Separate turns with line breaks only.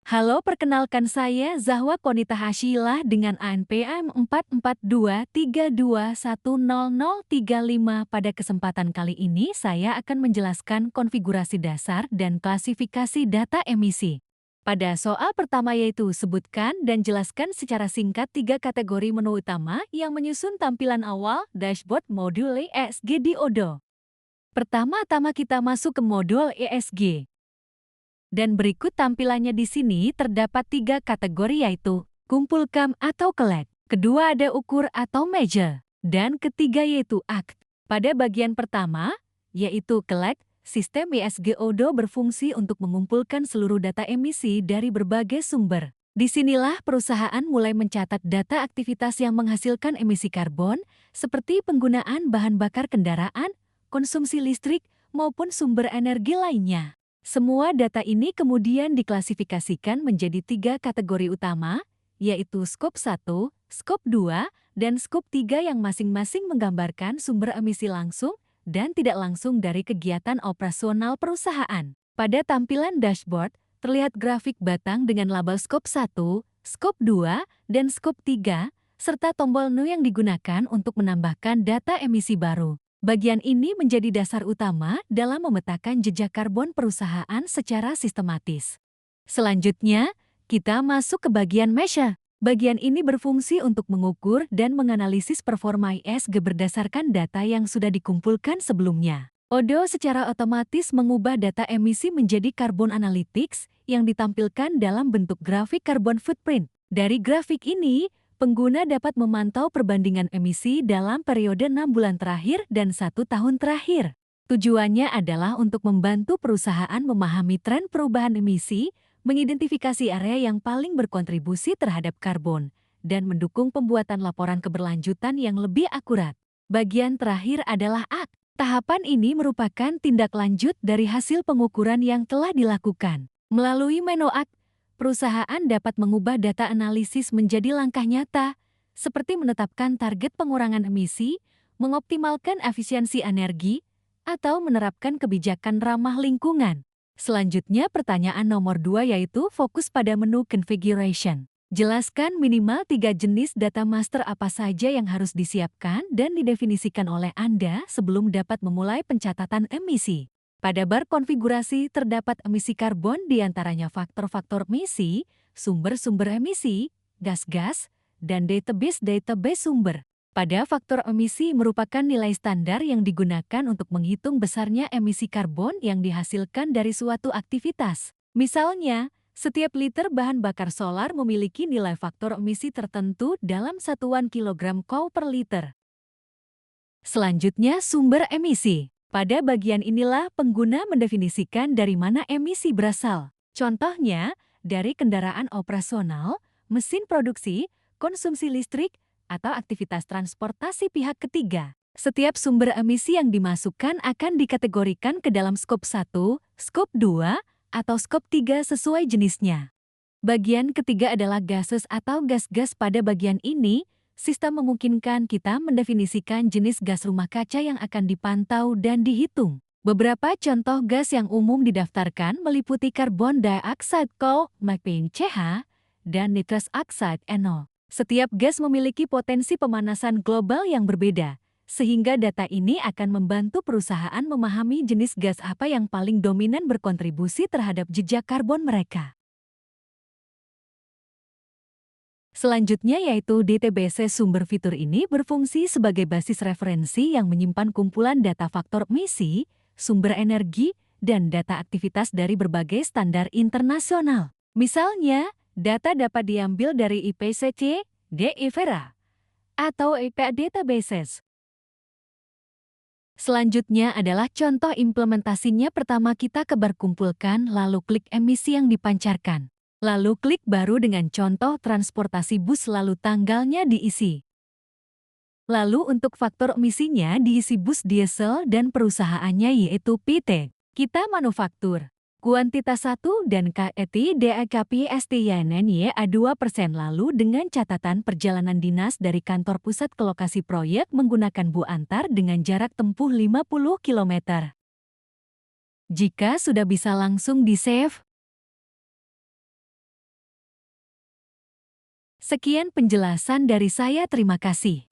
Halo, perkenalkan saya Zahwa Konita Hasyilah dengan ANPM 44232100035. Pada kesempatan kali ini saya akan menjelaskan konfigurasi dasar dan klasifikasi data emisi. Pada soal pertama yaitu sebutkan dan jelaskan secara singkat 3 kategori menu utama yang menyusun tampilan awal dashboard modul ESG di Odoo. Pertama-tama kita masuk ke modul ESG. Dan berikut tampilannya di sini terdapat 3 kategori yaitu kumpulkan atau collect, kedua ada ukur atau measure, dan ketiga yaitu act. Pada bagian pertama, yaitu collect, sistem ESG Odoo berfungsi untuk mengumpulkan seluruh data emisi dari berbagai sumber. Disinilah perusahaan mulai mencatat data aktivitas yang menghasilkan emisi karbon, seperti penggunaan bahan bakar kendaraan, konsumsi listrik, maupun sumber energi lainnya. Semua data ini kemudian diklasifikasikan menjadi 3 kategori utama, yaitu skop 1, skop 2, dan skop 3 yang masing-masing menggambarkan sumber emisi langsung dan tidak langsung dari kegiatan operasional perusahaan. Pada tampilan dashboard, terlihat grafik batang dengan label skop 1, skop 2, dan skop 3, serta tombol Nu yang digunakan untuk menambahkan data emisi baru. Bagian ini menjadi dasar utama dalam memetakan jejak karbon perusahaan secara sistematis. Selanjutnya, kita masuk ke bagian measure. Bagian ini berfungsi untuk mengukur dan menganalisis performa ESG berdasarkan data yang sudah dikumpulkan sebelumnya. Odoo secara otomatis mengubah data emisi menjadi carbon analytics yang ditampilkan dalam bentuk grafik carbon footprint. Dari grafik ini, pengguna dapat memantau perbandingan emisi dalam periode 6 bulan terakhir dan 1 tahun terakhir. Tujuannya adalah untuk membantu perusahaan memahami tren perubahan emisi, mengidentifikasi area yang paling berkontribusi terhadap karbon, dan mendukung pembuatan laporan keberlanjutan yang lebih akurat. Bagian terakhir adalah act. Tahapan ini merupakan tindak lanjut dari hasil pengukuran yang telah dilakukan. Melalui menu act, perusahaan dapat mengubah data analisis menjadi langkah nyata, seperti menetapkan target pengurangan emisi, mengoptimalkan efisiensi energi, atau menerapkan kebijakan ramah lingkungan. Selanjutnya pertanyaan nomor 2 yaitu fokus pada menu configuration. Jelaskan minimal 3 jenis data master apa saja yang harus disiapkan dan didefinisikan oleh Anda sebelum dapat memulai pencatatan emisi. Pada bar konfigurasi terdapat emisi karbon diantaranya faktor-faktor emisi, sumber-sumber emisi, gas-gas, dan database sumber. Pada faktor emisi merupakan nilai standar yang digunakan untuk menghitung besarnya emisi karbon yang dihasilkan dari suatu aktivitas. Misalnya, setiap liter bahan bakar solar memiliki nilai faktor emisi tertentu dalam satuan kilogram Cow per liter. Selanjutnya, sumber emisi. Pada bagian inilah pengguna mendefinisikan dari mana emisi berasal. Contohnya, dari kendaraan operasional, mesin produksi, konsumsi listrik, atau aktivitas transportasi pihak ketiga. Setiap sumber emisi yang dimasukkan akan dikategorikan ke dalam skop 1, skop 2, atau skop 3 sesuai jenisnya. Bagian ketiga adalah gases atau gas-gas. Pada bagian ini, sistem memungkinkan kita mendefinisikan jenis gas rumah kaca yang akan dipantau dan dihitung. Beberapa contoh gas yang umum didaftarkan meliputi karbon dioksida (CO), methane (CH), dan nitrous oxide (NO). Setiap gas memiliki potensi pemanasan global yang berbeda, sehingga data ini akan membantu perusahaan memahami jenis gas apa yang paling dominan berkontribusi terhadap jejak karbon mereka. Selanjutnya yaitu database. Sumber fitur ini berfungsi sebagai basis referensi yang menyimpan kumpulan data faktor emisi, sumber energi, dan data aktivitas dari berbagai standar internasional. Misalnya, data dapat diambil dari IPCC, DI-Vera, atau IPA Databases. Selanjutnya adalah contoh implementasinya. Pertama kita ke bar kumpulkan, lalu klik emisi yang dipancarkan. Lalu klik baru dengan contoh transportasi bus, lalu tanggalnya diisi. Lalu untuk faktor emisinya diisi bus diesel dan perusahaannya yaitu PT. Kita manufaktur. Kuantitas 1 dan KET DAKPSTYNNYA 2%. Lalu dengan catatan perjalanan dinas dari kantor pusat ke lokasi proyek menggunakan bus antar dengan jarak tempuh 50 km. Jika sudah bisa langsung di-save. Sekian penjelasan dari saya, terima kasih.